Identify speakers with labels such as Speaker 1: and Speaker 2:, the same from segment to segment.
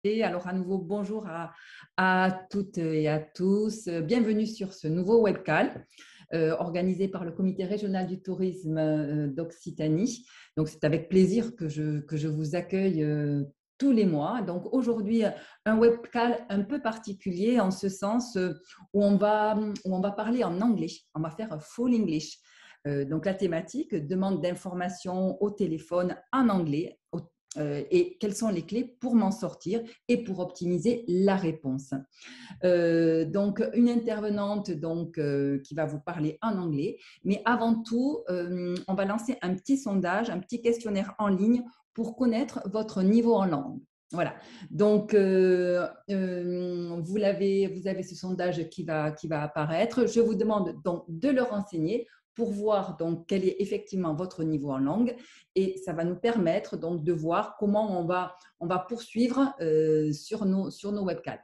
Speaker 1: Alors à nouveau, bonjour à toutes et à tous. Bienvenue sur ce nouveau webcall organisé par le Comité régional du tourisme d'Occitanie. Donc c'est avec plaisir que je vous accueille tous les mois. Donc aujourd'hui, un webcall un peu particulier en ce sens où on va parler en anglais. On va faire full English. Donc la thématique, demande d'informations au téléphone en anglais, et quelles sont les clés pour m'en sortir et pour optimiser la réponse. Donc, une intervenante qui va vous parler en anglais. Mais avant tout, on va lancer un petit sondage, un petit questionnaire en ligne pour connaître votre niveau en langue. Voilà. Donc, vous avez ce sondage qui va apparaître. Je vous demande donc de le renseigner pour voir donc quel est effectivement votre niveau en langue, et ça va nous permettre donc de voir comment on va poursuivre sur nos webcams.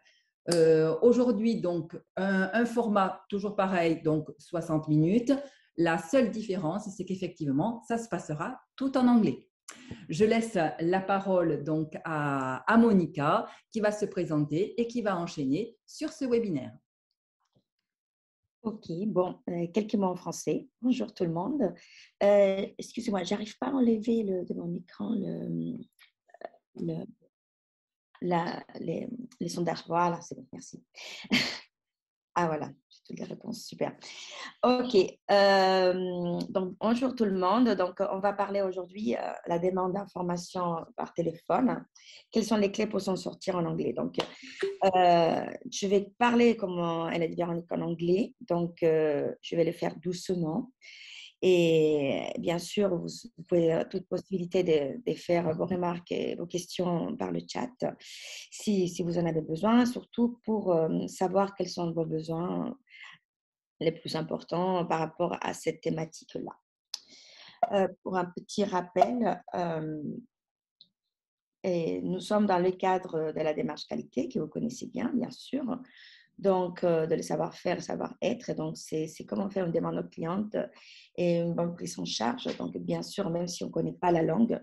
Speaker 1: Aujourd'hui, donc, un format toujours pareil, donc 60 minutes. La seule différence, c'est qu'effectivement, ça se passera tout en anglais. Je laisse la parole donc à Monica qui va se présenter et qui va enchaîner sur ce webinaire.
Speaker 2: Ok, bon, quelques mots en français. Bonjour tout le monde. Excusez-moi, j'arrive pas à enlever de mon écran les sondages. Voilà, c'est bon, merci. Ah voilà, j'ai toutes les réponses, super. Ok, donc bonjour tout le monde. Donc on va parler aujourd'hui la demande d'information par téléphone. Quelles sont les clés pour s'en sortir en anglais? Donc je vais parler comme elle a dit Véronique en anglais. Donc je vais le faire doucement. Et bien sûr, vous pouvez toute possibilité de faire vos remarques et vos questions par le chat si vous en avez besoin, surtout pour savoir quels sont vos besoins les plus importants par rapport à cette thématique-là. Pour un petit rappel, nous sommes dans le cadre de la démarche qualité que vous connaissez bien sûr. Donc, de le savoir-faire, le savoir-être. Donc, c'est comment faire une demande aux clientes et une bonne prise en charge. Donc, bien sûr, même si on ne connaît pas la langue,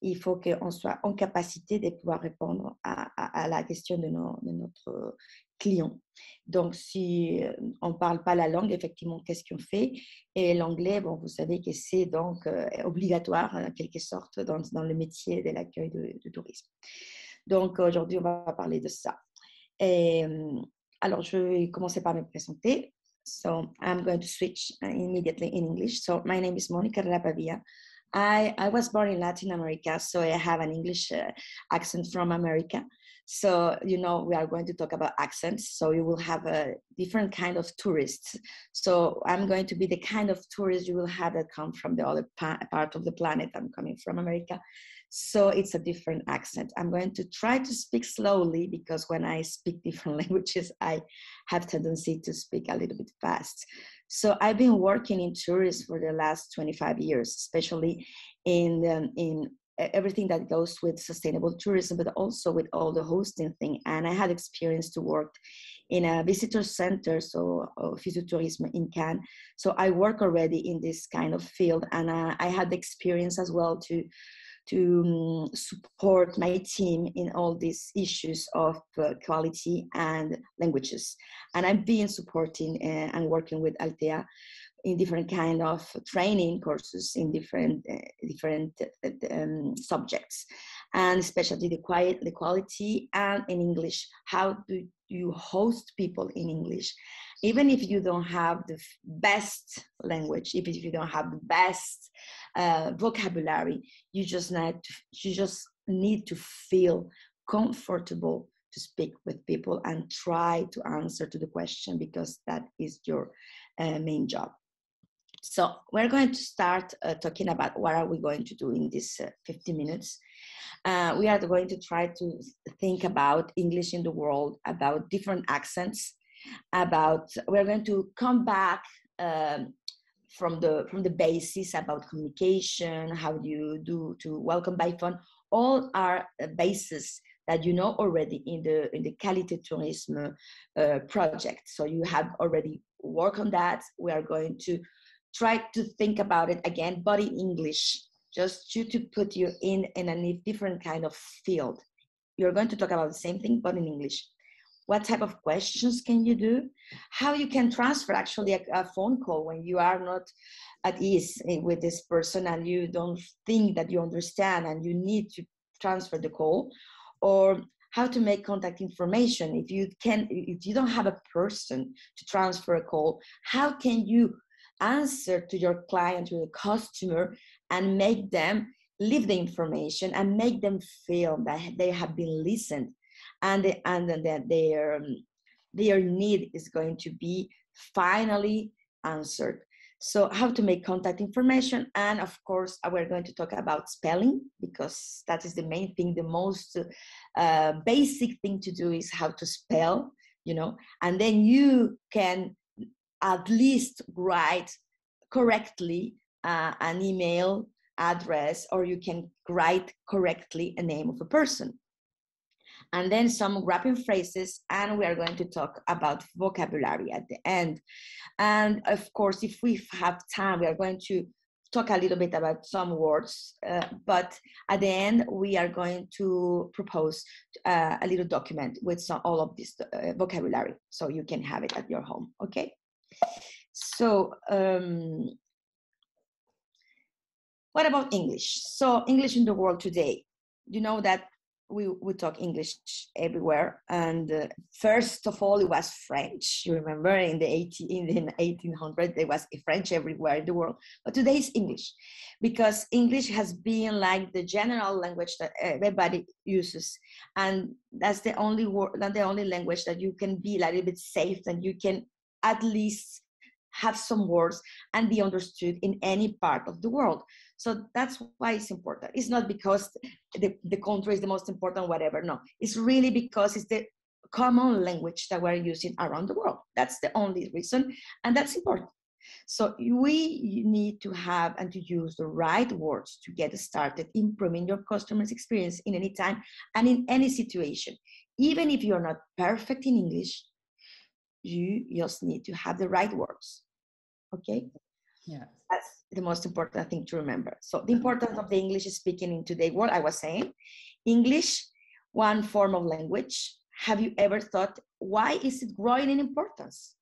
Speaker 2: il faut qu'on soit en capacité de pouvoir répondre à la question de notre client. Donc, si on ne parle pas la langue, effectivement, qu'est-ce qu'on fait? Et l'anglais, bon, vous savez que c'est donc obligatoire, en quelque sorte, dans le métier de l'accueil de tourisme. Donc, aujourd'hui, on va parler de ça. Et, alors, je vais commencer par me présenter. So, I'm going to switch immediately in English. So, my name is Monica Pavia. I was born in Latin America, so I have an English accent from America. So, you know, we are going to talk about accents. So, you will have a different kind of tourists. So, I'm going to be the kind of tourist you will have that come from the other part of the planet. I'm coming from America. So it's a different accent. I'm going to try to speak slowly because when I speak different languages, I have tendency to speak a little bit fast. So I've been working in tourism for the last 25 years, especially in everything that goes with sustainable tourism, but also with all the hosting thing. And I had experience to work in a visitor center, so physiotourism in Cannes. So I work already in this kind of field, and I had the experience as well to support my team in all these issues of quality and languages. And I've been supporting and working with Altea in different kind of training courses in different subjects, and especially the quality and in English. How do you host people in English? Even if you don't have the best language, even if you don't have the best vocabulary, you just need to feel comfortable to speak with people and try to answer to the question, because that is your main job. So we're going to start talking about what are we going to do in this 50 minutes. We are going to try to think about English in the world, about different accents, we're going to come back from the basis about communication, how do you do to welcome by phone. All are bases that you know already in the Qualité Tourisme project. So you have already worked on that. We are going to try to think about it again, but in English, just to put you in a different kind of field. you're going to talk about the same thing, but in English. What type of questions can you do? How you can transfer actually a phone call when you are not at ease with this person and you don't think that you understand and you need to transfer the call, or how to make contact information. If you don't have a person to transfer a call, how can you answer to your client, to the customer, and make them leave the information and make them feel that they have been listened, and that their need is going to be finally answered. So how to make contact information, and of course we're going to talk about spelling, because that is the main thing. The most basic thing to do is how to spell, and then you can at least write correctly an email address, or you can write correctly a name of a person. And then some wrapping phrases, and we are going to talk about vocabulary at the end. And of course, if we have time, we are going to talk a little bit about some words, but at the end, we are going to propose a little document with all of this vocabulary, so you can have it at your home, okay? So, what about English? So English in the world today, you know that we talk English everywhere, and first of all it was French. You remember in the 1800s there was French everywhere in the world, but today it's English, because English has been like the general language that everybody uses, and that's the only language that you can be a little bit safe, and you can at least have some words and be understood in any part of the world. So that's why it's important. It's not because the country is the most important, whatever. No, it's really because it's the common language that we're using around the world. That's the only reason, and that's important. So we need to have and to use the right words to get started improving your customer's experience in any time and in any situation. Even if you're not perfect in English, you just need to have the right words. Okay?
Speaker 1: Yeah.
Speaker 2: That's the most important thing to remember. So the importance of the English speaking in today's world, I was saying, English, one form of language. Have you ever thought, why is it growing in importance?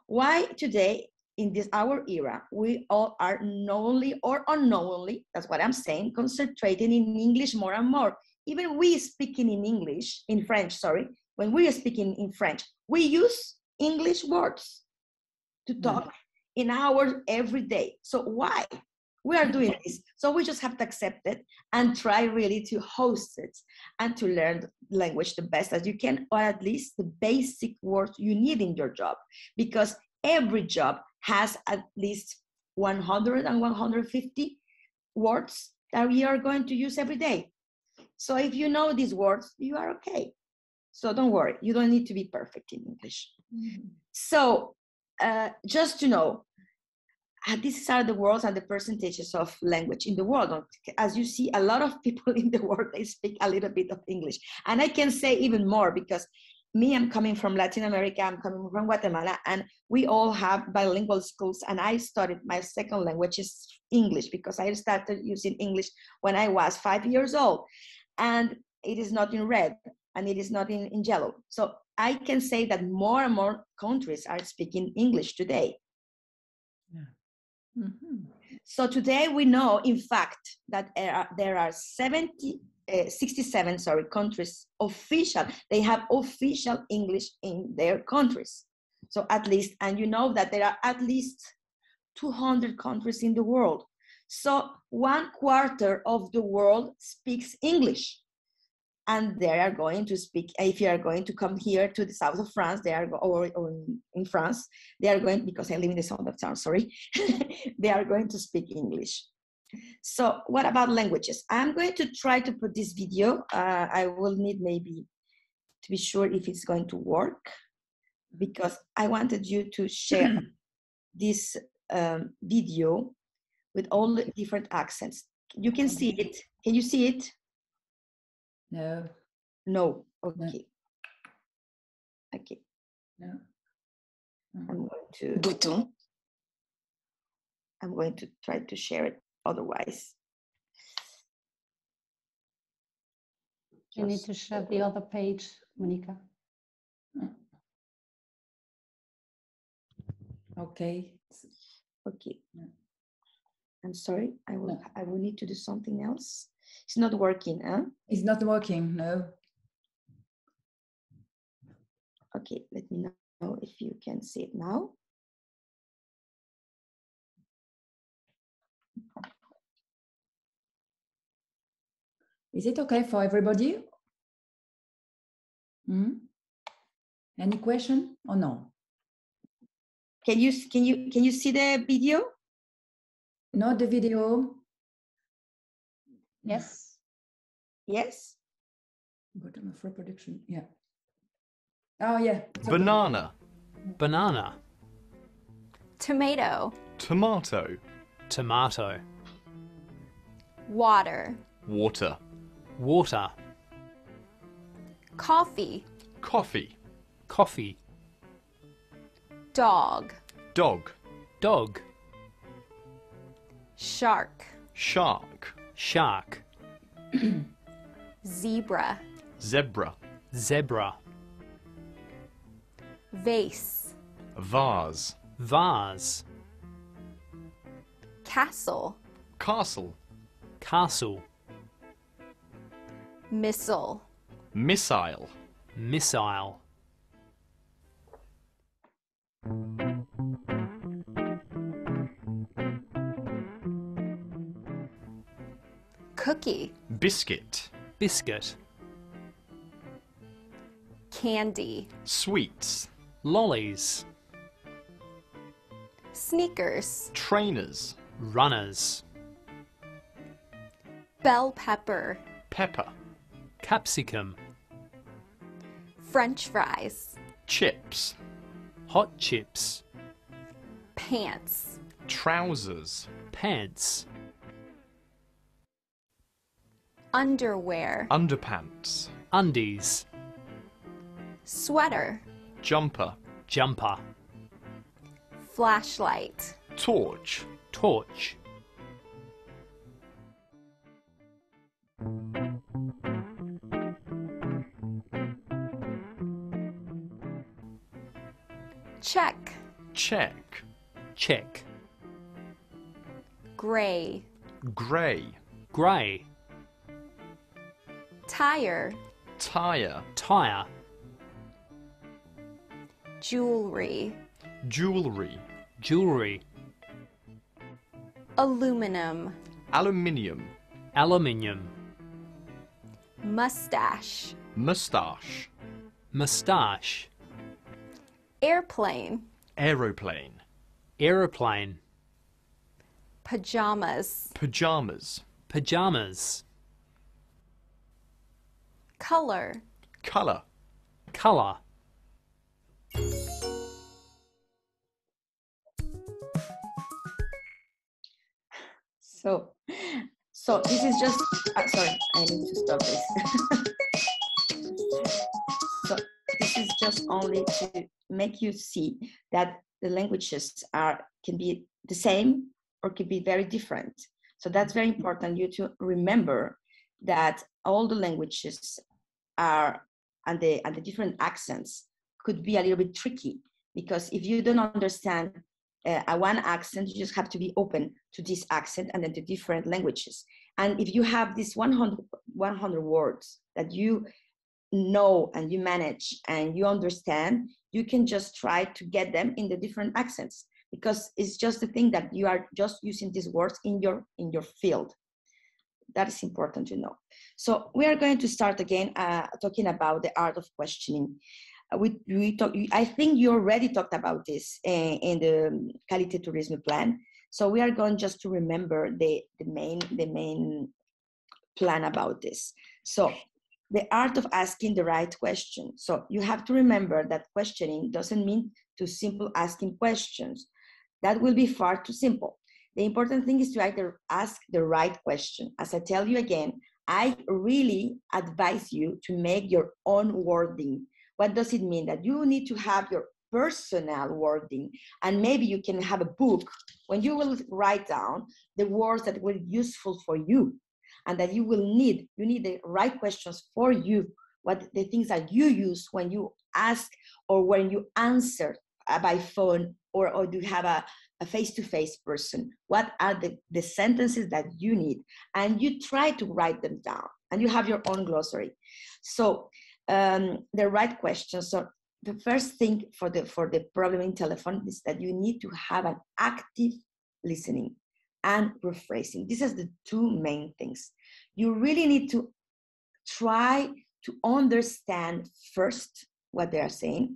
Speaker 2: Why today, in this our era, we all are knowingly or unknowingly, that's what I'm saying, concentrating in English more and more. Even we speaking in French, when we are speaking in French, we use English words to talk in our everyday. So why? We are doing this. So we just have to accept it and try really to host it and to learn language the best as you can, or at least the basic words you need in your job, because every job has at least 100 and 150 words that we are going to use every day. So if you know these words, you are okay. So don't worry, you don't need to be perfect in English. Mm-hmm. So just to know, these are the words and the percentages of language in the world. As you see, a lot of people in the world, they speak a little bit of English. And I can say even more, because I'm coming from Latin America, I'm coming from Guatemala, and we all have bilingual schools. And I studied, my second language is English, because I started using English when I was 5 years old. And it is not in red, and it is not in yellow. So I can say that more and more countries are speaking English today. Yeah. Mm-hmm. So today we know, in fact, that there are 67 countries official. They have official English in their countries. So at least, and you know that there are at least 200 countries in the world. So 1/4 of the world speaks English. And they are going to speak, if you are going to come here to the south of France, or in France, they are going, because I live in the south of France, they are going to speak English. So what about languages? I'm going to try to put this video. I will need maybe to be sure if it's going to work, because I wanted you to share this video with all the different accents. You can see it. Can you see it?
Speaker 1: No.
Speaker 2: No. Okay. No. Okay.
Speaker 1: No.
Speaker 2: I'm going to try to share it otherwise.
Speaker 3: You need to share the other page, Monica.
Speaker 1: Okay.
Speaker 2: Okay. I'm sorry. I will need to do something else. It's not working, huh?
Speaker 1: It's not working, no.
Speaker 2: Okay, let me know if you can see it now.
Speaker 1: Is it okay for everybody? Any question or no?
Speaker 2: Can you see the video?
Speaker 1: Not the video.
Speaker 3: Yes.
Speaker 2: Yes.
Speaker 1: Bottom of reproduction. Yeah. Oh yeah.
Speaker 4: Banana.
Speaker 5: Banana.
Speaker 6: Tomato.
Speaker 4: Tomato.
Speaker 5: Tomato.
Speaker 6: Water.
Speaker 4: Water.
Speaker 5: Water.
Speaker 6: Coffee.
Speaker 4: Coffee.
Speaker 5: Coffee.
Speaker 6: Dog.
Speaker 4: Dog.
Speaker 5: Dog.
Speaker 6: Shark.
Speaker 4: Shark.
Speaker 5: Shark.
Speaker 6: Zebra.
Speaker 4: Zebra.
Speaker 5: Zebra.
Speaker 6: Vase.
Speaker 4: Vase.
Speaker 5: Vase.
Speaker 6: Castle.
Speaker 4: Castle.
Speaker 5: Castle.
Speaker 6: Missile.
Speaker 4: Missile.
Speaker 5: Missile.
Speaker 6: Cookie.
Speaker 4: Biscuit.
Speaker 5: Biscuit.
Speaker 6: Candy.
Speaker 4: Sweets.
Speaker 5: Lollies.
Speaker 6: Sneakers.
Speaker 4: Trainers.
Speaker 5: Runners.
Speaker 6: Bell pepper.
Speaker 4: Pepper.
Speaker 5: Capsicum.
Speaker 6: French fries.
Speaker 4: Chips.
Speaker 5: Hot chips.
Speaker 6: Pants.
Speaker 4: Trousers.
Speaker 5: Pants.
Speaker 6: Underwear.
Speaker 4: Underpants.
Speaker 5: Undies.
Speaker 6: Sweater.
Speaker 4: Jumper.
Speaker 5: Jumper.
Speaker 6: Flashlight.
Speaker 4: Torch.
Speaker 5: Torch.
Speaker 6: Check.
Speaker 4: Check.
Speaker 5: Check.
Speaker 6: Gray.
Speaker 4: Grey.
Speaker 5: Grey.
Speaker 6: Tire.
Speaker 4: Tire.
Speaker 5: Tire.
Speaker 6: Jewelry.
Speaker 4: Jewelry.
Speaker 5: Jewelry.
Speaker 6: Aluminum.
Speaker 4: Aluminium.
Speaker 5: Aluminium.
Speaker 6: Mustache.
Speaker 4: Moustache.
Speaker 5: Moustache.
Speaker 6: Airplane.
Speaker 4: Aeroplane.
Speaker 5: Aeroplane.
Speaker 6: Pajamas.
Speaker 4: Pajamas.
Speaker 5: Pajamas.
Speaker 6: Color.
Speaker 4: Colour.
Speaker 5: Colour.
Speaker 2: So this is just, sorry, I need to stop this. So this is just only to make you see that the languages can be the same or can be very different. So that's very important you to remember that all the languages and the different accents could be a little bit tricky, because if you don't understand one accent, you just have to be open to this accent and then to different languages. And if you have these 100 words that you know and you manage and you understand, you can just try to get them in the different accents, because it's just the thing that you are just using these words in your field. That is important to know. So we are going to start again talking about the art of questioning. I think you already talked about this in the Qualité Tourisme plan. So we are going just to remember the main plan about this. So the art of asking the right question. So you have to remember that questioning doesn't mean to simple asking questions. That will be far too simple. The important thing is to either ask the right question. As I tell you again, I really advise you to make your own wording. What does it mean? That you need to have your personal wording, and maybe you can have a book when you will write down the words that were useful for you. and that you need the right questions for you, what the things that you use when you ask or when you answer by phone, or do you have a face-to-face person? What are the sentences that you need? And you try to write them down, and you have your own glossary. So the right questions. So the first thing for the problem in telephone is that you need to have an active listening and rephrasing. These are the two main things. You really need to try to understand first what they are saying,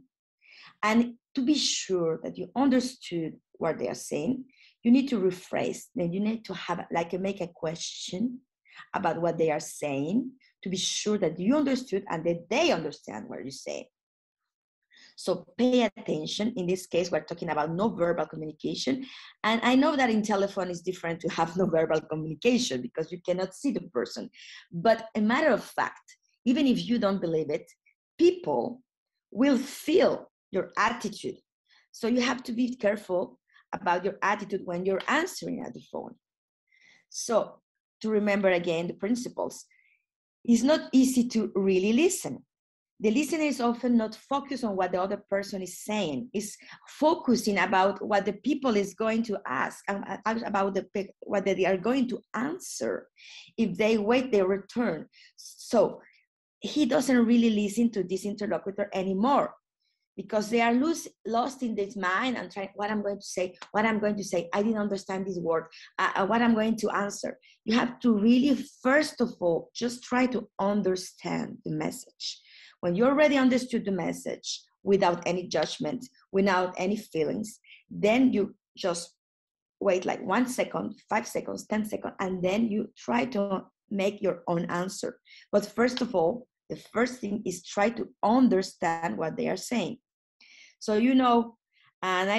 Speaker 2: and to be sure that you understood what they are saying, you need to rephrase. Then you need to have make a question about what they are saying to be sure that you understood and that they understand what you say. So pay attention. In this case, we're talking about non-verbal communication. And I know that in telephone it's different to have non-verbal communication because you cannot see the person. But a matter of fact, even if you don't believe it, people will feel your attitude. So you have to be careful about your attitude when you're answering at the phone. So to remember again the principles, it's not easy to really listen. The listener is often not focused on what the other person is saying. It's focusing about what the people is going to ask, about what they are going to answer if they wait their return. So he doesn't really listen to this interlocutor anymore because they are lost in this mind and trying what I'm going to say. I didn't understand this word, what I'm going to answer. You have to really, first of all, just try to understand the message. When you already understood the message without any judgment, without any feelings, then you just wait like 1 second, 5 seconds, 10 seconds, and then you try to make your own answer. But first of all, the first thing is try to understand what they are saying. So, you know, and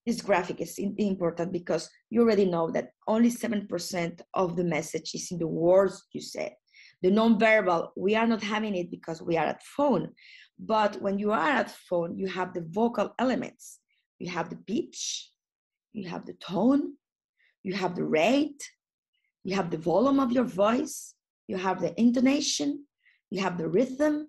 Speaker 2: this graphic is important because you already know that only 7% of the message is in the words you said. The non-verbal, we are not having it because we are at phone. But when you are at phone, you have the vocal elements. You have the pitch, you have the tone, you have the rate, you have the volume of your voice, you have the intonation, you have the rhythm.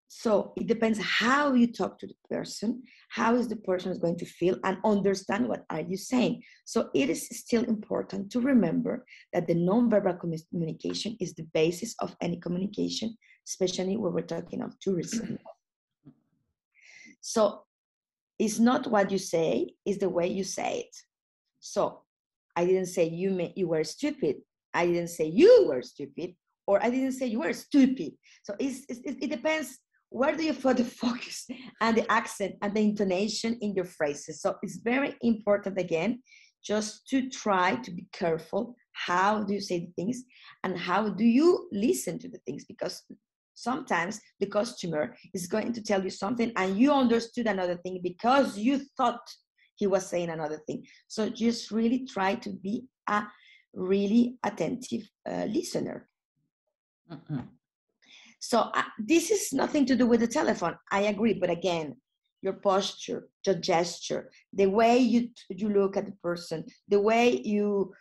Speaker 2: So it depends how you talk to the person, how is the person is going to feel and understand what are you saying. So it is still important to remember that the nonverbal communication is the basis of any communication, especially when we're talking of tourism. So it's not what you say, it's the way you say it. So I didn't say you were stupid. I didn't say you were stupid, or I didn't say you were stupid. So it depends. Where do you put the focus and the accent and the intonation in your phrases? So it's very important, again, just to try to be careful. How do you say the things and how do you listen to the things? Because sometimes the customer is going to tell you something and you understood another thing because you thought he was saying another thing. So just really try to be a really attentive listener. Mm-hmm. So this is nothing to do with the telephone. I agree, but again, your posture, your gesture, the way you look at the person, the way you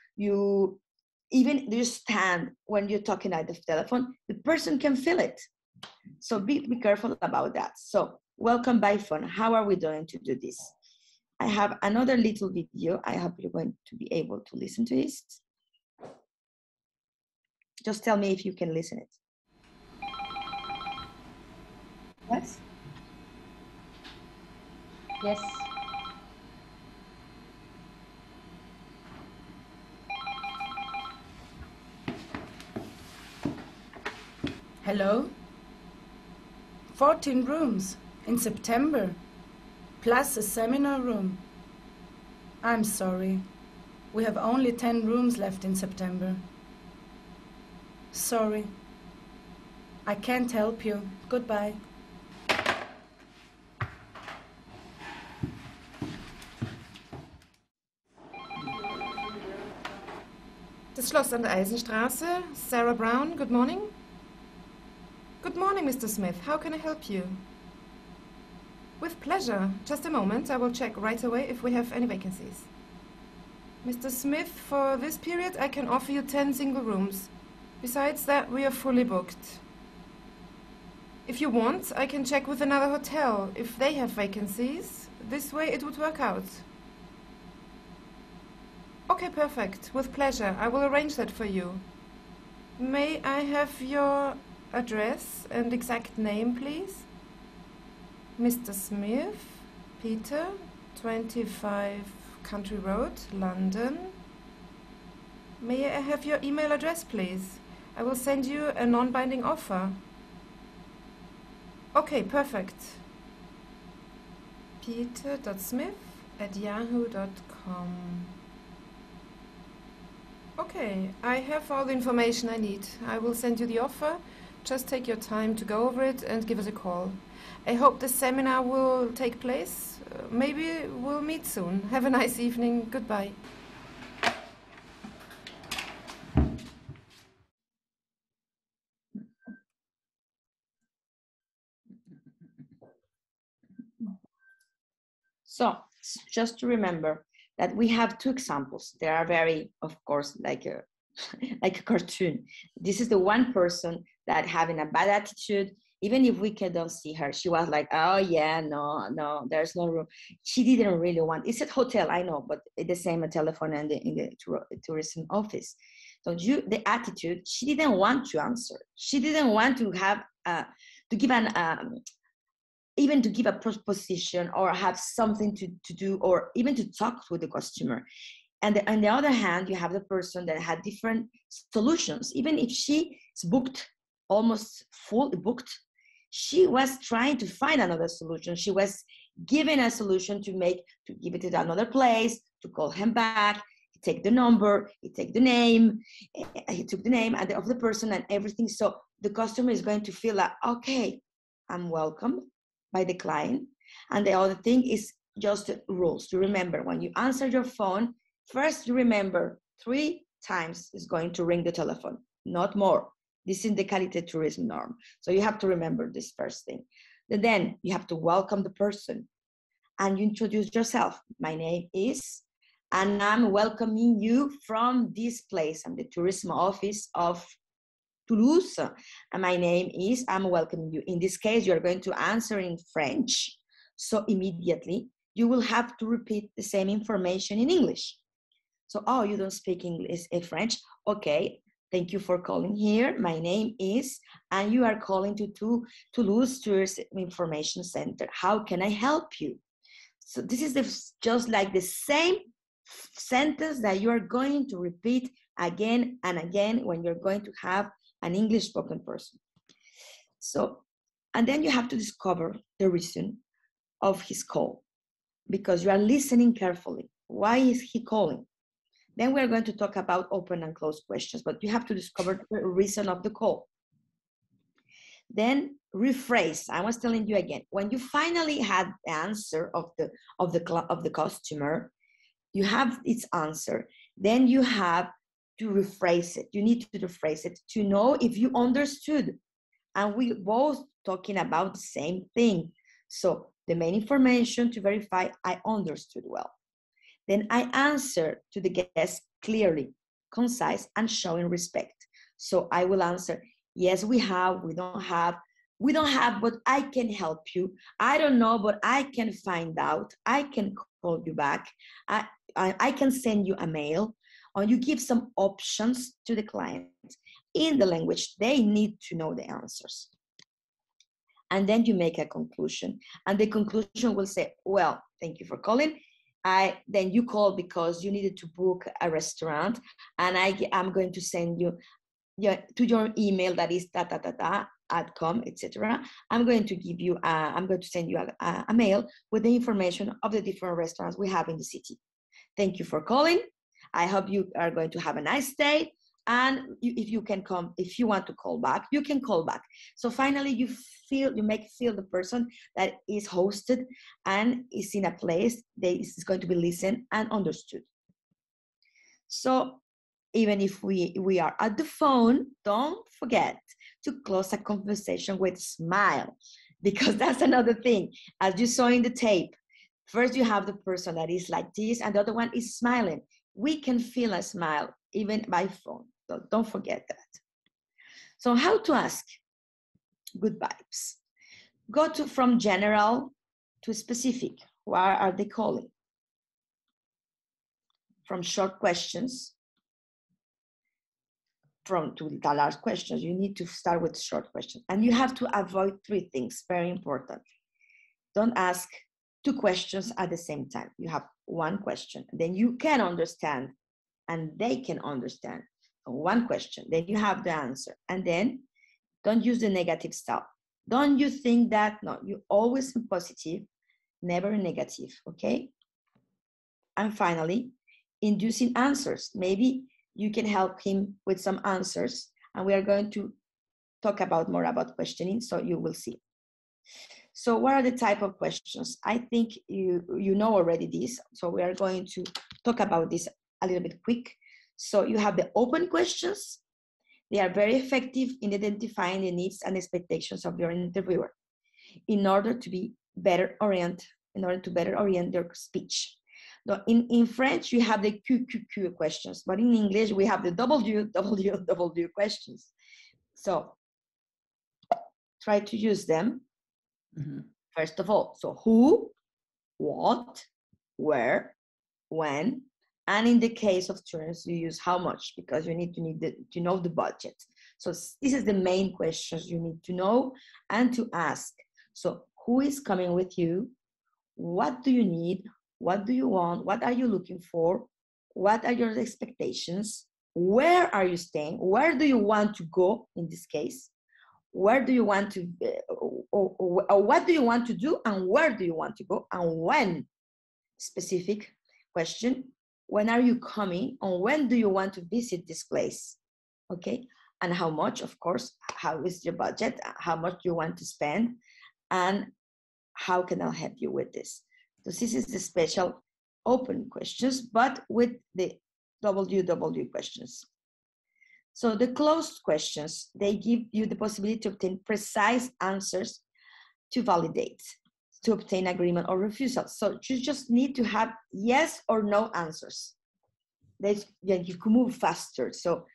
Speaker 2: stand when you're talking at the telephone, the person can feel it. So be careful about that. So welcome by phone. How are we going to do this? I have another little video. I hope you're going to be able to listen to this. Just tell me if you can listen it. Yes?
Speaker 3: Yes.
Speaker 7: Hello? 14 rooms in September, plus a seminar room. I'm sorry. We have only 10 rooms left in September. Sorry. I can't help you. Goodbye.
Speaker 8: Das Schloss an der Eisenstraße. Sarah Brown, good morning. Good morning, Mr. Smith. How can I help you? With pleasure. Just a moment. I will check right away if we have any vacancies. Mr. Smith, for this period I can offer you 10 single rooms. Besides that, we are fully booked. If you want, I can check with another hotel if they have vacancies. This way it would work out. Okay, perfect. With pleasure. I will arrange that for you. May I have your address and exact name, please? Mr. Smith, Peter, 25 Country Road, London. May I have your email address, please? I will send you a non-binding offer. Okay, perfect. peter.smith@yahoo.com. Okay, I have all the information I need. I will send you the offer. Just take your time to go over it and give us a call. I hope the seminar will take place. Maybe we'll meet soon. Have a nice evening. Goodbye.
Speaker 2: So just to remember that we have two examples. They are very, of course, like a like a cartoon. This is the one person that having a bad attitude. Even if we don't see her, she was like, oh yeah, no, there's no room. She didn't really want. It's a hotel, I know, but it's the same telephone and in the tourism office. So the attitude, she didn't want to answer. She didn't want to have to give an even to give a proposition or have something to do or even to talk with the customer. And on the other hand, you have the person that had different solutions. Even if she is booked, almost fully booked, she was trying to find another solution. She was given a solution to give it to another place, to call him back. He take the number, he take the name, he took the name of the person and everything. So the customer is going to feel like, okay, I'm welcomed by the client. And the other thing is just the rules. To remember, when you answer your phone, first you remember 3 times is going to ring the telephone, not more. This is the qualité tourism norm. So you have to remember this first thing. And then you have to welcome the person and you introduce yourself. My name is, and I'm welcoming you from this place. I'm the tourism office of Toulouse, and my name is, I'm welcoming you. In this case, you're going to answer in French. So immediately you will have to repeat the same information in English. So, oh, you don't speak English, French. Okay, thank you for calling here. My name is, and you are calling to Toulouse Tourist Information Center. How can I help you? So this is just like the same sentence that you are going to repeat again and again when you're going to have an English spoken person. So, and then you have to discover the reason of his call because you are listening carefully. Why is he calling? Then we're going to talk about open and closed questions, but you have to discover the reason of the call. Then rephrase. I was telling you again, when you finally had the answer of the customer, you have its answer. Then you have to rephrase it. You need to rephrase it to know if you understood. And we both talking about the same thing. So the main information to verify I understood well. Then I answer to the guest clearly, concise, and showing respect. So I will answer, yes, we have, we don't have, but I can help you. I don't know, but I can find out. I can call you back. I can send you a mail. Or you give some options to the client in the language they need to know the answers. And then you make a conclusion. And the conclusion will say, well, thank you for calling. Then you call because you needed to book a restaurant. And I'm going to send you to your email that is @com, etc. I'm going to send you a mail with the information of the different restaurants we have in the city. Thank you for calling. I hope you are going to have a nice day. And if you want to call back, you can call back. So finally, you make feel the person that is hosted and is in a place that is going to be listened and understood. So even if we are at the phone, don't forget to close a conversation with a smile, because that's another thing. As you saw in the tape, first you have the person that is like this, and the other one is smiling. We can feel a smile even by phone. So don't forget that. So how to ask good vibes? Go from general to specific. Why are they calling? From short questions to the large questions. You need to start with short questions. And you have to avoid 3 things, very important. Don't ask 2 questions at the same time. You have 1 question, then you can understand and they can understand. 1 question, then you have the answer. And then don't use the negative stuff. Don't you think that, no, you always positive, never negative, okay? And finally, inducing answers. Maybe you can help him with some answers, and we are going to talk more about questioning, so you will see. So what are the type of questions? I think you know already this, so we are going to talk about this a little bit quick. So you have the open questions. They are very effective in identifying the needs and expectations of your interviewer in order to better orient their speech. Now, in French, you have the QQQ questions, but in English, we have the WWW questions. So try to use them. First of all, so who, what, where, when, and in the case of tourists, you use how much, because you need to know the budget. So this is the main questions you need to know and to ask. So who is coming with you? What do you need? What do you want? What are you looking for? What are your expectations? Where are you staying? Where do you want to go in this case? Where do you want to, or what do you want to do, and where do you want to go, and when? Specific question. When are you coming, and when do you want to visit this place? Okay, and how much, of course, how is your budget, how much you want to spend, and how can I help you with this? So this is the special open questions, but with the WW questions. So the closed questions, they give you the possibility to obtain precise answers to validate, to obtain agreement or refusal. So you just need to have yes or no answers. You can move faster. So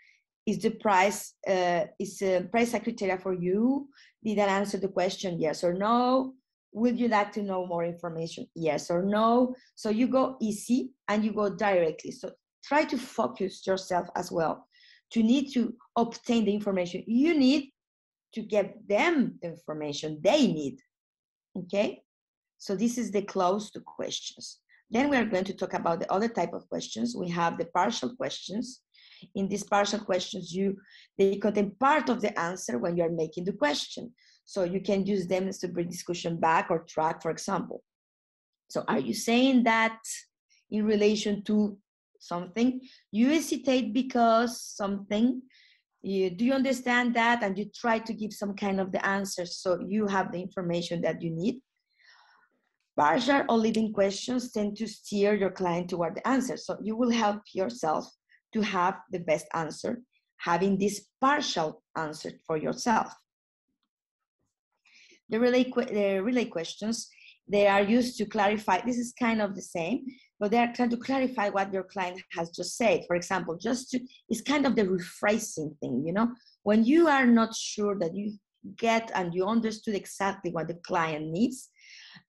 Speaker 2: is the price, is price a criteria for you? Did I answer the question yes or no? Would you like to know more information? Yes or no? So you go easy and you go directly. So try to focus yourself as well. To need to obtain the information you need to give them the information they need. Okay? So this is the closed questions. Then we are going to talk about the other type of questions. We have the partial questions. In these partial questions, they contain part of the answer when you are making the question. So you can use them to bring discussion back or track, for example. So are you saying that in relation to something? You hesitate because something. Do you understand that? And you try to give some kind of the answer so you have the information that you need. Partial or leading questions tend to steer your client toward the answer. So you will help yourself to have the best answer, having this partial answer for yourself. The relay questions, they are used to clarify. This is kind of the same, but they are trying to clarify what your client has just said. For example, it's kind of the rephrasing thing, you know? When you are not sure that you get and you understood exactly what the client needs,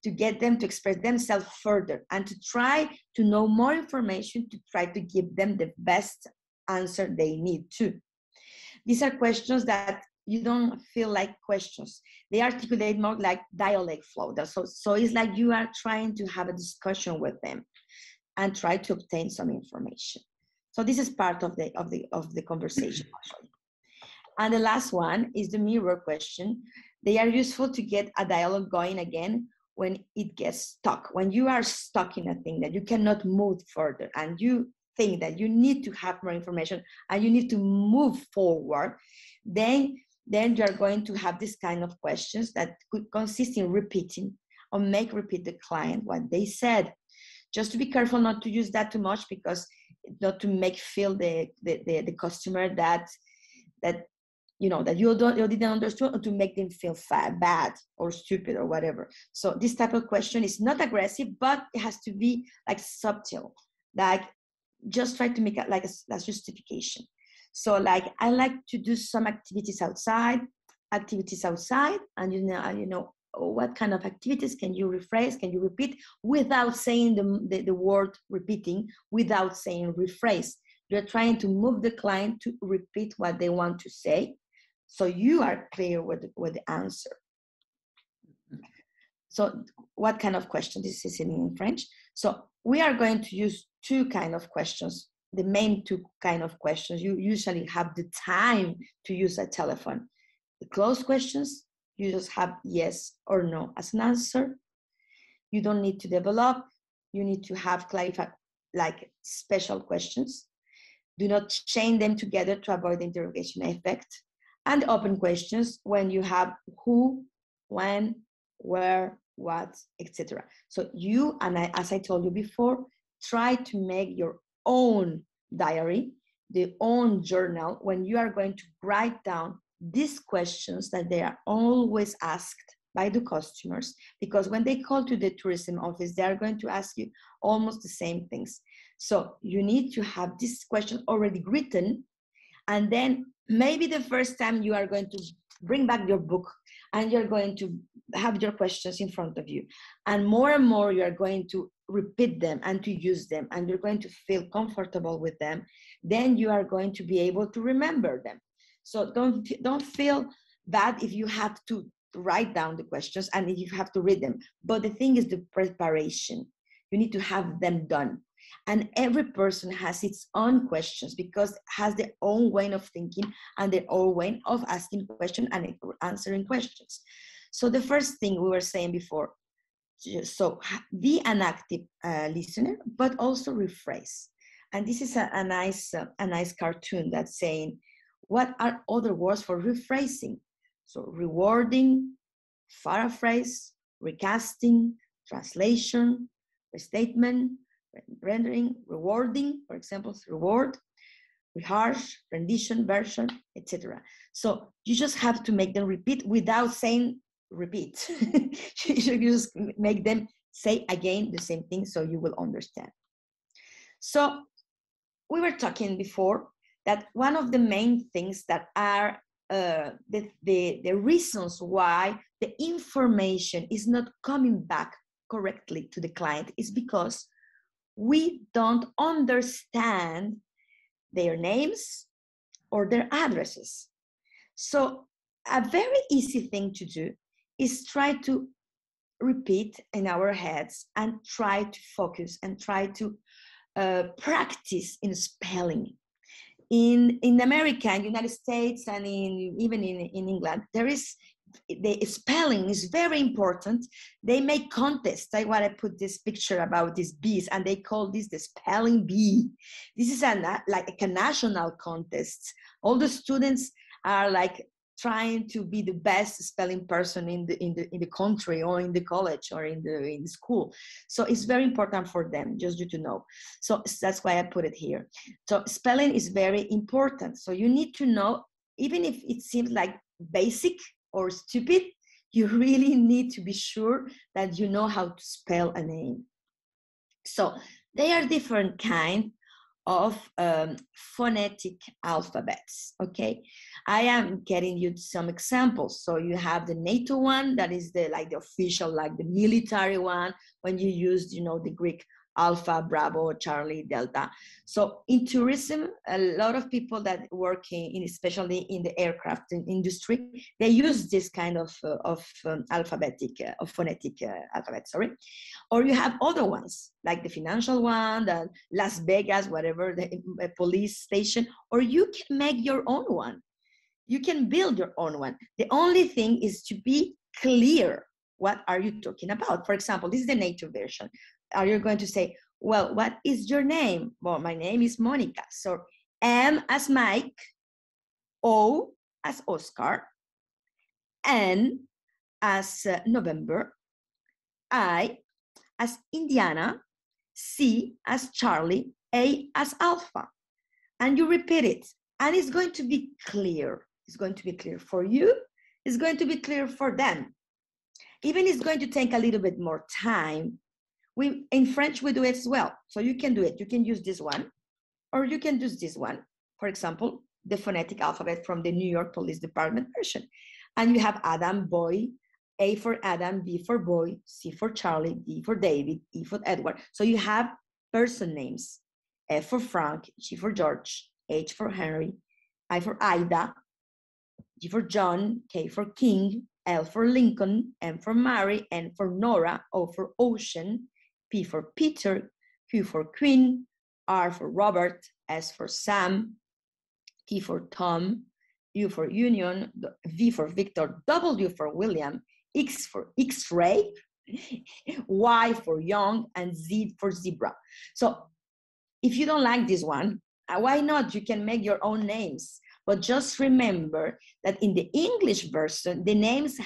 Speaker 2: to get them to express themselves further and to try to know more information to try to give them the best answer they need to. These are questions that you don't feel like questions. They articulate more like dialogue flow. So it's like you are trying to have a discussion with them and try to obtain some information. So this is part of the conversation actually. And the last one is the mirror question. They are useful to get a dialogue going again when it gets stuck. When you are stuck in a thing that you cannot move further and you think that you need to have more information and you need to move forward, then you are going to have this kind of questions that could consist in repeating or repeat the client what they said. Just to be careful not to use that too much, because not to make feel the customer that you know that you didn't understand, or to make them feel bad or stupid or whatever. So this type of question is not aggressive, but it has to be like subtle. Like just try to make it like a justification. So like, I like to do some activities outside, and you know, what kind of activities can you rephrase, can you repeat without saying the word repeating, without saying rephrase. You're trying to move the client to repeat what they want to say, so you are clear with the answer. So what kind of question? This is in French. So we are going to use two kind of questions. The main two kind of questions. You usually have the time to use a telephone. The closed questions, you just have yes or no as an answer. You don't need to develop. You need to have clarified, like special questions. Do not chain them together to avoid the interrogation effect. And open questions when you have who, when, where, what, etc. So you, and as I told you before, try to make your own diary, the own journal, when you are going to write down these questions that they are always asked by the customers, because when they call to the tourism office, they are going to ask you almost the same things. So you need to have this question already written, and then maybe the first time you are going to bring back your book and you're going to have your questions in front of you, and more you are going to repeat them and to use them, and you're going to feel comfortable with them, then you are going to be able to remember them. So don't feel bad if you have to write down the questions and if you have to read them. But the thing is the preparation. You need to have them done. And every person has its own questions, because it has their own way of thinking and their own way of asking questions and answering questions. So the first thing we were saying before, so be an active listener, but also rephrase. And this is a nice cartoon that's saying, what are other words for rephrasing? So rewarding, paraphrase, recasting, translation, restatement, rendering, rewarding, for example, reward, rehash, rendition, version, etc. So you just have to make them repeat without saying repeat. You just make them say again the same thing, so you will understand. So we were talking before that one of the main things that are the reasons why the information is not coming back correctly to the client is because we don't understand their names or their addresses. So a very easy thing to do is try to repeat in our heads and try to focus and try to practice in spelling. In America, in the United States, and even in England, there is the spelling is very important. They make contests. That's why I put this picture about these bees, and they call this the spelling bee. This is like a national contest. All the students are like trying to be the best spelling person in the country or in the college or in the school. So it's very important for them, just you to know. So that's why I put it here. So spelling is very important. So you need to know, even if it seems like basic or stupid, you really need to be sure that you know how to spell a name. So they are different kind of phonetic alphabets, okay? I am getting you some examples. So you have the NATO one, that is the official, like the military one, when you use, the Greek Alpha, Bravo, Charlie, Delta. So in tourism, a lot of people that work especially in the aircraft industry, they use this kind of phonetic alphabet, sorry. Or you have other ones, like the financial one, the Las Vegas, whatever, the police station, or you can make your own one. You can build your own one. The only thing is to be clear. What are you talking about? For example, this is the native version. Are you going to say, well, what is your name? Well, my name is Monica. So M as Mike, O as Oscar, N as November, I as Indiana, C as Charlie, A as Alpha. And you repeat it. And it's going to be clear. It's going to be clear for you. It's going to be clear for them. Even it's going to take a little bit more time. In French, we do it as well. So you can do it. You can use this one. Or you can use this one. For example, the phonetic alphabet from the New York Police Department version. And you have Adam, boy, A for Adam, B for boy, C for Charlie, D for David, E for Edward. So you have person names, F for Frank, G for George, H for Henry, I for Ida, G for John, K for King, L for Lincoln, M for Mary, N for Nora, O for Ocean, P for Peter, Q for Queen, R for Robert, S for Sam, T for Tom, U for Union, V for Victor, W for William, X for X-ray, Y for Young, and Z for Zebra. So if you don't like this one, why not? You can make your own names. But just remember that in the English version, the names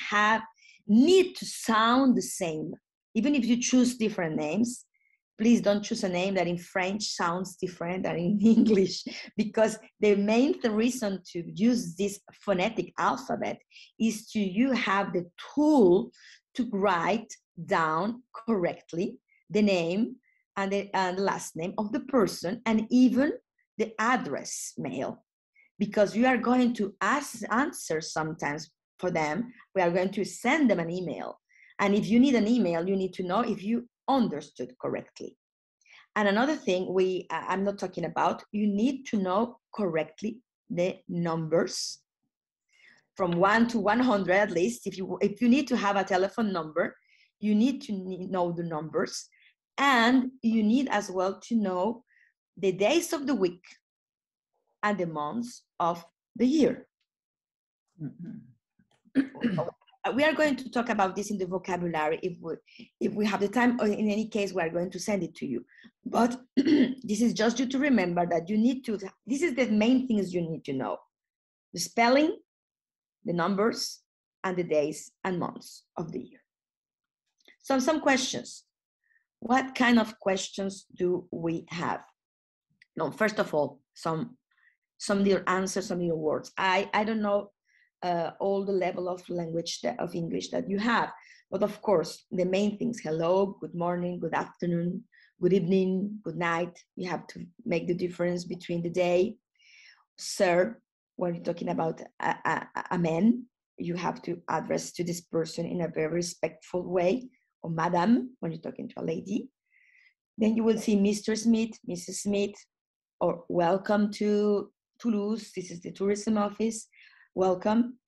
Speaker 2: need to sound the same. Even if you choose different names, please don't choose a name that in French sounds different than in English, because the main reason to use this phonetic alphabet is you have the tool to write down correctly the name and the last name of the person, and even the address mail, because you are going to answer sometimes for them. We are going to send them an email. And if you need an email, you need to know if you understood correctly. And another thing I'm not talking about, you need to know correctly the numbers from 1 to 100 at least. If you need to have a telephone number, you need to know the numbers, and you need as well to know the days of the week and the months of the year. We are going to talk about this in the vocabulary if we have the time, or in any case, we are going to send it to you. But this is just you to remember that this is the main things you need to know: the spelling, the numbers, and the days and months of the year. So some questions. What kind of questions do we have? No, first of all, some little answers, some little words. I don't know all the level of language of English that you have, but of course, the main things: hello, good morning, good afternoon, good evening, good night. You have to make the difference between the day. Sir, when you're talking about a man, you have to address to this person in a very respectful way. Or madam, when you're talking to a lady. Then you will see Mr. Smith, Mrs. Smith, or welcome to Toulouse. This is the tourism office. Welcome.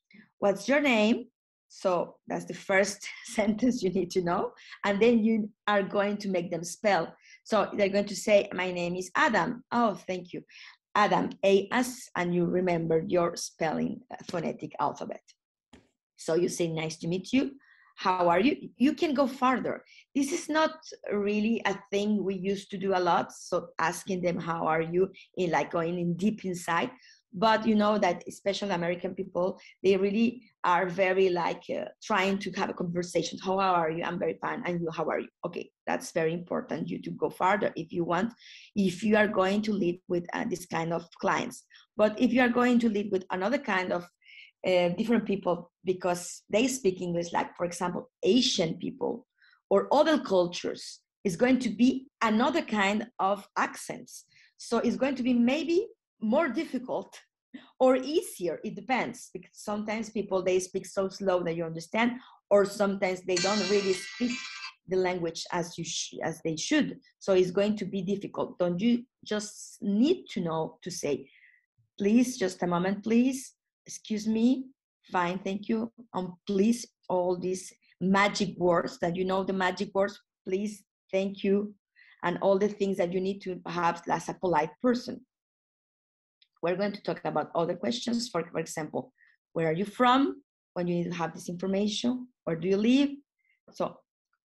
Speaker 2: What's your name? So that's the first sentence you need to know. And then you are going to make them spell. So they're going to say, my name is Adam. Oh, thank you. Adam, A-S, and you remember your spelling phonetic alphabet. So you say, nice to meet you. How are you? You can go farther. This is not really a thing we used to do a lot. So asking them, how are you? In like going in deep inside. But you know that especially American people, they really are very like trying to have a conversation. How are you? I'm very fine. And you, how are you? Okay, that's very important you to go farther if you want, if you are going to lead with this kind of clients. But if you are going to lead with another kind of different people, because they speak English, like for example, Asian people or other cultures, is going to be another kind of accents. So it's going to be maybe more difficult or easier. It depends, because sometimes people, they speak so slow that you understand, or sometimes they don't really speak the language as they should. So it's going to be difficult. Don't you just need to know to say, please, just a moment, please. Excuse me, fine, thank you. Please, all these magic words that you know, the magic words, please, thank you, and all the things that you need to have as a polite person. We're going to talk about other questions. For example, where are you from? When you need to have this information. Where do you live? So,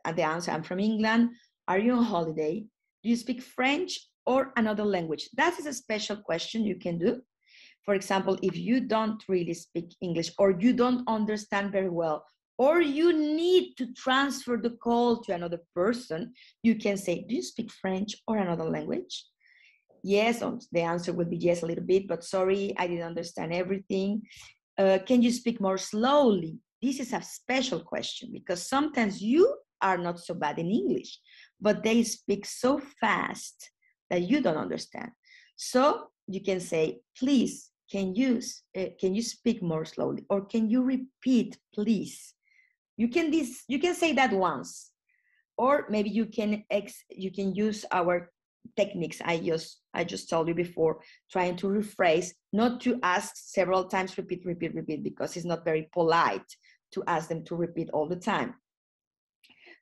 Speaker 2: and the answer, I'm from England. Are you on holiday? Do you speak French or another language? That is a special question you can do. For example, if you don't really speak English, or you don't understand very well, or you need to transfer the call to another person, you can say, do you speak French or another language? Yes, the answer would be yes, a little bit, but sorry, I didn't understand everything. Can you speak more slowly? This is a special question, because sometimes you are not so bad in English, but they speak so fast that you don't understand. So you can say, please, can you speak more slowly? Or can you repeat, please? You can say that once. Or maybe you can use our techniques I just told you before, trying to rephrase, not to ask several times, repeat, because it's not very polite to ask them to repeat all the time.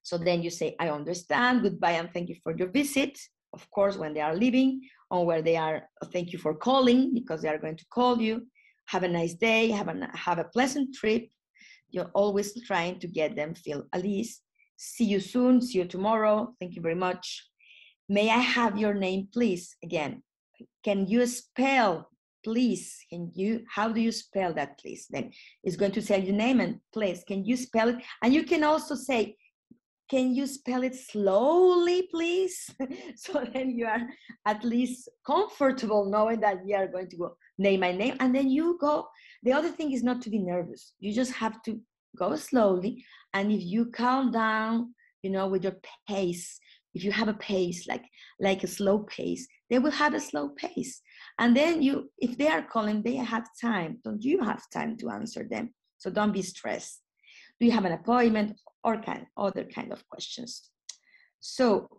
Speaker 2: So then you say, I understand, goodbye, and thank you for your visit. Of course, when they are leaving, or where they are, thank you for calling, because they are going to call you. Have a nice day, have a pleasant trip. You're always trying to get them feel at ease. See you soon, see you tomorrow, thank you very much. May I have your name, please? Again, can you spell, please? How do you spell that, please? Then it's going to say your name and please, can you spell it? And you can also say, can you spell it slowly, please? So then you are at least comfortable knowing that you are going to go name my name, and then you go. The other thing is not to be nervous. You just have to go slowly. And if you calm down, with your pace, if you have a pace, like a slow pace, they will have a slow pace. And then if they are calling, they have time. Don't you have time to answer them? So don't be stressed. Do you have an appointment, or other kind of questions? So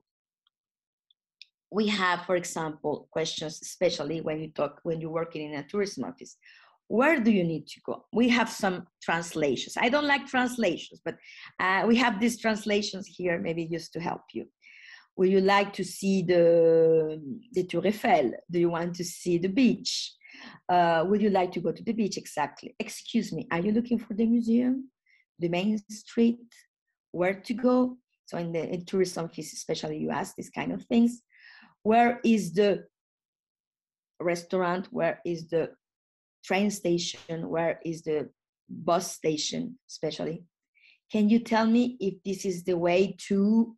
Speaker 2: we have, for example, questions, especially when you're working in a tourism office. Where do you need to go? We have some translations. I don't like translations, but we have these translations here, maybe just to help you. Would you like to see the Tour Eiffel? Do you want to see the beach? Would you like to go to the beach? Exactly. Excuse me, are you looking for the museum? The main street? Where to go? So in tourism office, especially, you ask these kind of things. Where is the restaurant? Where is the train station? Where is the bus station, especially? Can you tell me if this is the way to?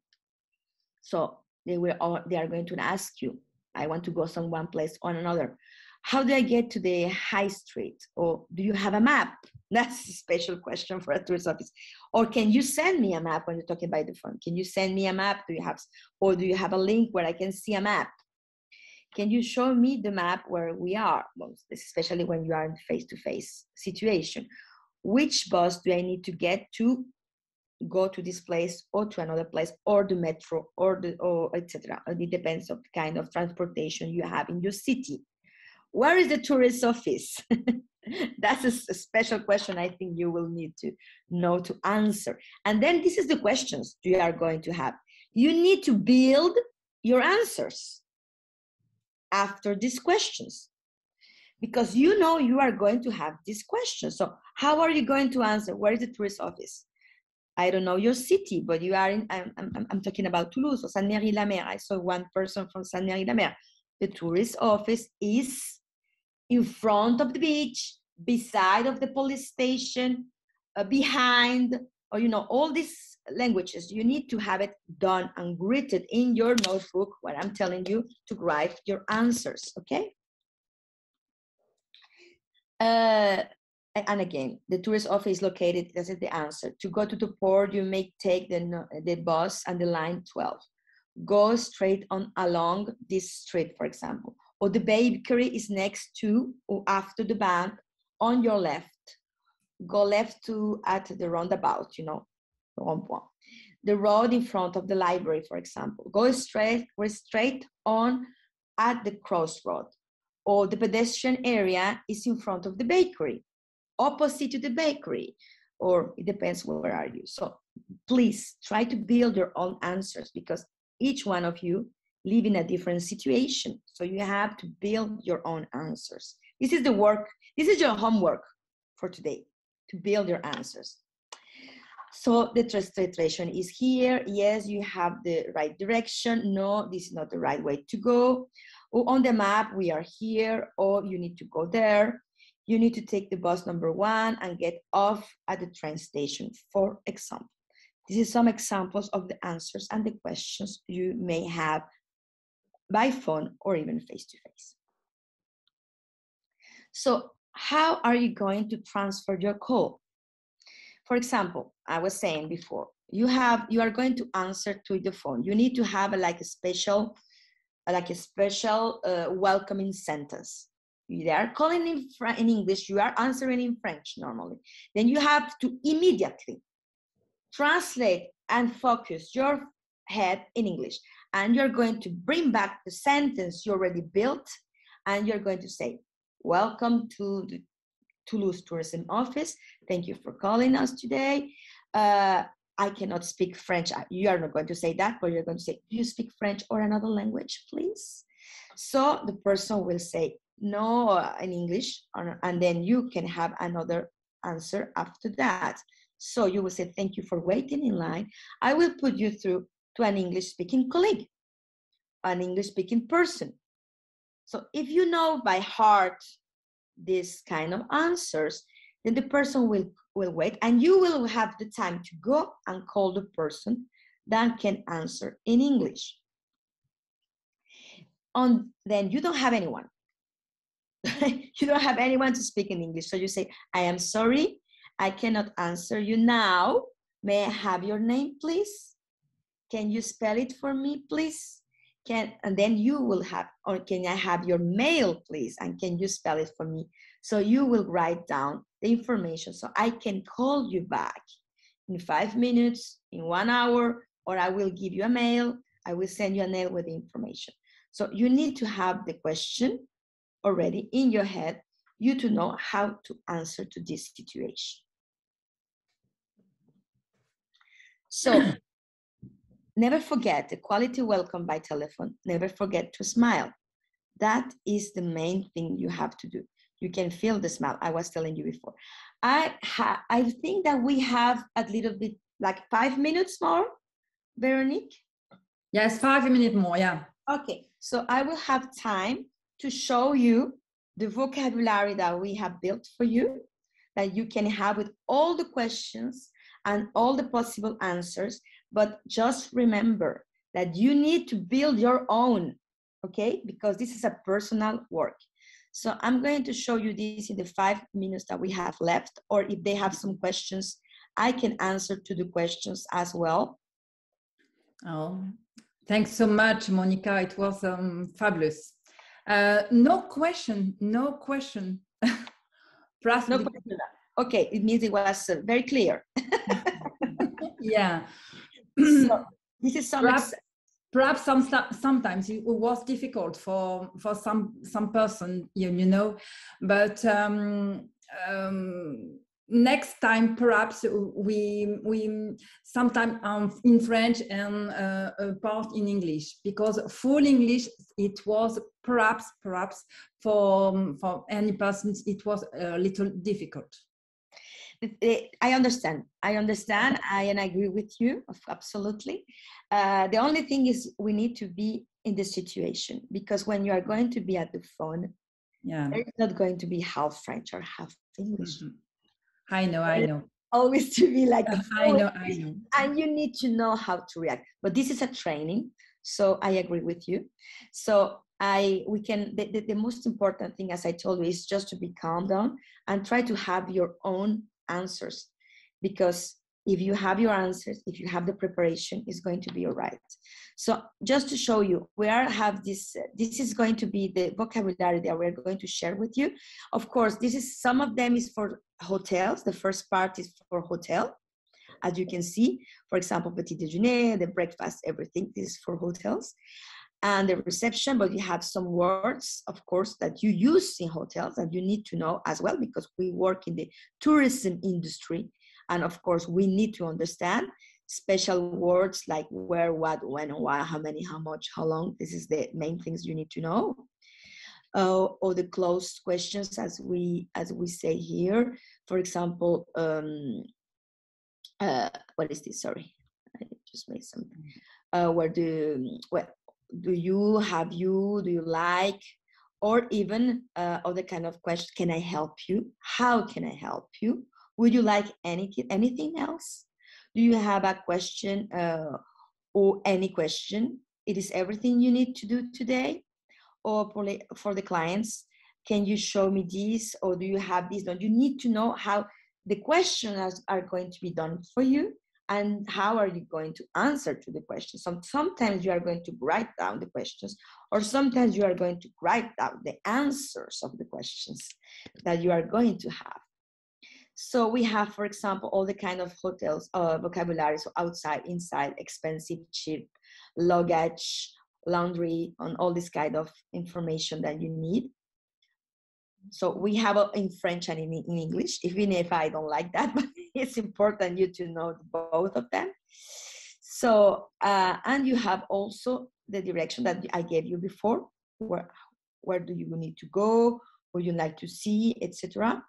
Speaker 2: So they are going to ask you, I want to go from one place or another. How do I get to the high street? Or do you have a map? That's a special question for a tourist office. Or can you send me a map when you're talking by the phone? Can you send me a map? Do you have a link where I can see a map? Can you show me the map where we are? Well, especially when you are in face-to-face situation. Which bus do I need to get to go to this place or to another place, or the metro, or etc. It depends on the kind of transportation you have in your city. Where is the tourist office? That's a special question I think you will need to know to answer. And then this is the questions you are going to have. You need to build your answers after these questions, because you are going to have these questions. So how are you going to answer? Where is the tourist office? I don't know your city, but you are in, I'm talking about Toulouse or Saint-Méry-la-Mer. I saw one person from Saint-Méry-la-Mer. The tourist office is in front of the beach, beside of the police station, behind, or all these languages. You need to have it done and written in your notebook, what I'm telling you, to write your answers, okay? And again, the tourist office is located, that's the answer. To go to the port, you may take the bus and the line 12. Go straight on along this street, for example. Or the bakery is next to or after the bank on your left. Go left at the roundabout, rond-point. The road in front of the library, for example. Go straight on at the crossroad. Or the pedestrian area is in front of the bakery, opposite to the bakery, or it depends where are you. So please try to build your own answers, because each one of you live in a different situation. So you have to build your own answers. This is the work, this is your homework for today, to build your answers. So the translation is here. Yes, you have the right direction. No, this is not the right way to go. Or on the map, we are here, or you need to go there. You need to take the bus number 1 and get off at the train station, for example. This is some examples of the answers and the questions you may have by phone or even face-to-face. So how are you going to transfer your call? For example, I was saying before, you are going to answer to the phone. You need to have a special like a special welcoming sentence. They are calling in English, you are answering in French normally. Then you have to immediately translate and focus your head in English. And you're going to bring back the sentence you already built, and you're going to say, welcome to the Toulouse Tourism Office. Thank you for calling us today. I cannot speak French. You are not going to say that, but you're going to say, do you speak French or another language, please? So the person will say no in English, and then you can have another answer after that. So you will say, thank you for waiting in line. I will put you through to an English-speaking colleague, an English-speaking person. So if you know by heart this kind of answers, then the person will wait, and you will have the time to go and call the person that can answer in English. Then you don't have anyone. You don't have anyone to speak in English. So you say, I am sorry, I cannot answer you now. May I have your name, please? Can you spell it for me, please? And then you will have, or can I have your mail, please? And can you spell it for me? So you will write down the information so I can call you back in 5 minutes, in 1 hour, or I will give you a mail. I will send you a mail with the information. So you need to have the question already in your head, you to know how to answer to this situation. So never forget the quality welcome by telephone. Never forget to smile. That is the main thing you have to do. You can feel the smile. I was telling you before. I think that we have a little bit, like 5 minutes more, Véronique?
Speaker 1: Yes, 5 minutes more, yeah.
Speaker 2: Okay, so I will have time to show you the vocabulary that we have built for you, that you can have with all the questions and all the possible answers. But just remember that you need to build your own, okay? Because this is a personal work. So I'm going to show you this in the 5 minutes that we have left, or if they have some questions, I can answer to the questions as well.
Speaker 1: Oh, thanks so much, Monica. It was fabulous. No question.
Speaker 2: Perhaps no question. Okay, it means it was very clear.
Speaker 1: Yeah.
Speaker 2: So this is
Speaker 1: perhaps sometimes it was difficult for some person, you know, but next time perhaps we sometimes in French and a part in English, because full English it was perhaps for any person it was a little difficult.
Speaker 2: I understand, and I agree with you, absolutely. The only thing is we need to be in the situation, because when you are going to be at the phone,
Speaker 1: yeah,
Speaker 2: it's not going to be half French or half English.
Speaker 1: Mm-hmm. I know.
Speaker 2: Always to be like
Speaker 1: I know.
Speaker 2: And you need to know how to react. But this is a training, so I agree with you. So the most important thing, as I told you, is just to be calm down and try to have your own answers, because if you have your answers, if you have the preparation, it's going to be all right. So just to show you, this is going to be the vocabulary that we're going to share with you. Of course, some of them is for hotels. The first part is for hotel. As you can see, for example, petit déjeuner, the breakfast, everything is for hotels. And the reception, but you have some words, of course, that you use in hotels that you need to know as well, because we work in the tourism industry. And of course, we need to understand special words like where, what, when, why, how many, how much, how long. This is the main things you need to know. Or the closed questions, as we say here. For example, what is this? Sorry, I just made something. Do you, have you, do you like, or even other kind of question. Can I help you? How can I help you? Would you like anything else? Do you have a question or any question? It is everything you need to do today. Or for the clients, can you show me this, or do you have this? You need to know how the questions are going to be done for you, and how are you going to answer to the questions. Sometimes you are going to write down the questions, or sometimes you are going to write down the answers of the questions that you are going to have. So we have, for example, all the kind of hotels, vocabulary, so outside, inside, expensive, cheap, luggage, laundry, and all this kind of information that you need. So we have in French and in English, even if I don't like that, but it's important you to know both of them. So, and you have also the direction that I gave you before, where do you need to go, what you like to see, etc.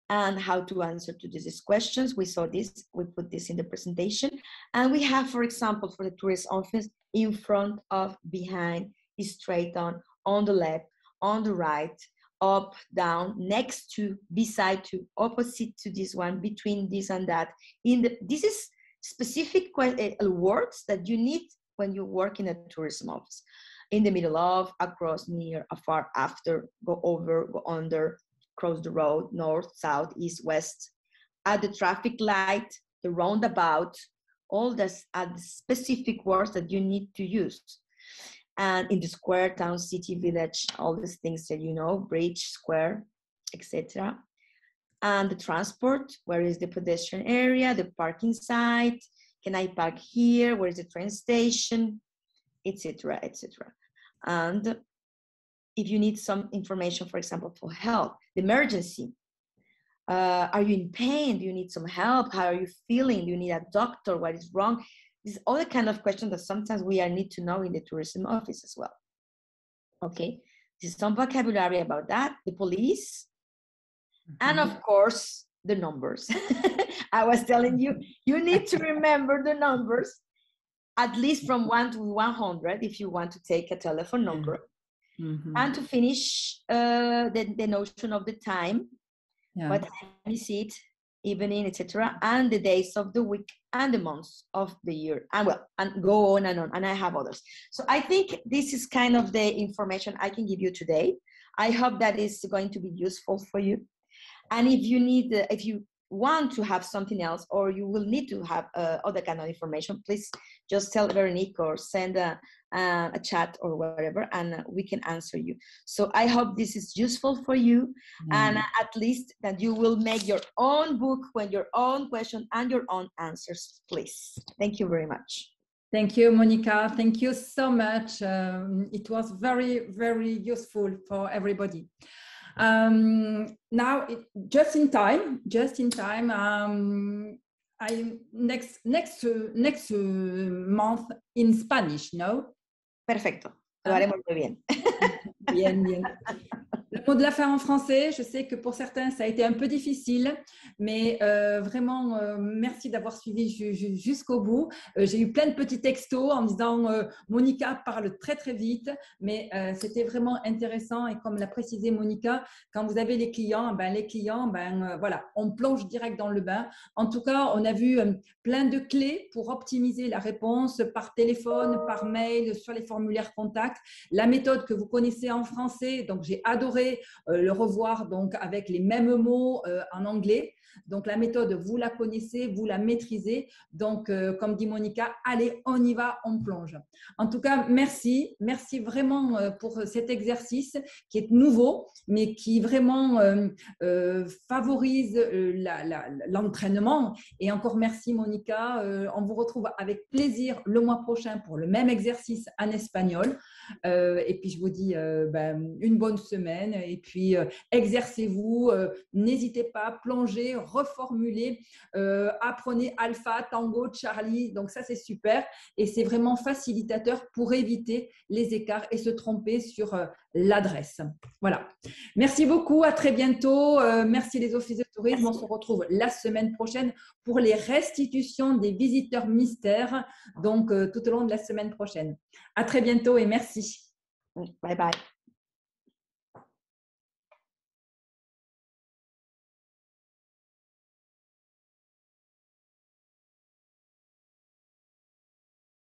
Speaker 2: And how to answer to these questions. We saw this, we put this in the presentation. And we have, for example, for the tourist office, in front of, behind, straight on the left, on the right, up, down, next to, beside to, opposite to this one, between this and that. This is specific words that you need when you work in a tourism office. In the middle of, across, near, afar, after, go over, go under, cross the road, north, south, east, west, at the traffic light, the roundabout, all this are the specific words that you need to use. And in the square, town, city, village, all these things that you know, bridge, square, etc. And the transport, where is the pedestrian area, the parking site, can I park here, where is the train station, etc., etc. And if you need some information, for example, for help, the emergency, are you in pain? Do you need some help? How are you feeling? Do you need a doctor? What is wrong? These are all the kind of questions that sometimes we need to know in the tourism office as well. Okay, this is some vocabulary about that, the police, and of course, the numbers. I was telling you, you need to remember the numbers, at least from 1 to 100 if you want to take a telephone number. And to finish, the notion of the time, what time is it, evening, etc., and the days of the week and the months of the year, and well, and go on, and I have others. So I think this is kind of the information I can give you today. I hope that is going to be useful for you. And if you need, if you want to have something else, or you will need to have other kind of information, please just tell Veronique or send a chat or whatever, and we can answer you. So I hope this is useful for you, and at least that you will make your own book with your own question and your own answers, please. Thank you very much.
Speaker 1: Thank you, Monica. Thank you so much. It was very, very useful for everybody. Now, just in time. I next month in Spanish, no?
Speaker 2: Perfecto. Lo haremos muy bien.
Speaker 1: Bien, bien. Le mot de la fin en français, je sais que pour certains, ça a été un peu difficile, mais vraiment, merci d'avoir suivi jusqu'au bout. J'ai eu plein de petits textos en me disant Monica parle très, très vite, mais c'était vraiment intéressant. Et comme l'a précisé Monica, quand vous avez les clients, voilà, on plonge direct dans le bain. En tout cas, on a vu plein de clés pour optimiser la réponse par téléphone, par mail, sur les formulaires contacts. La méthode que vous connaissez en français, donc j'ai adoré le revoir donc avec les mêmes mots en anglais. Donc la méthode, vous la connaissez, vous la maîtrisez. Donc comme dit Monica, allez, on y va, on plonge. En tout cas, merci vraiment pour cet exercice qui est nouveau, mais qui vraiment favorise l'entraînement. Et encore merci Monica. On vous retrouve avec plaisir le mois prochain pour le même exercice en espagnol. Et puis je vous dis une bonne semaine, et puis exercez-vous, n'hésitez pas, plongez, reformulez, apprenez alpha, tango, Charlie, donc ça c'est super, et c'est vraiment facilitateur pour éviter les écarts et se tromper sur l'adresse. Voilà, merci beaucoup, à très bientôt, merci les offices de tourisme, on se retrouve la semaine prochaine pour les restitutions des visiteurs mystères, donc tout au long de la semaine prochaine. À très bientôt et merci.
Speaker 2: Bye bye.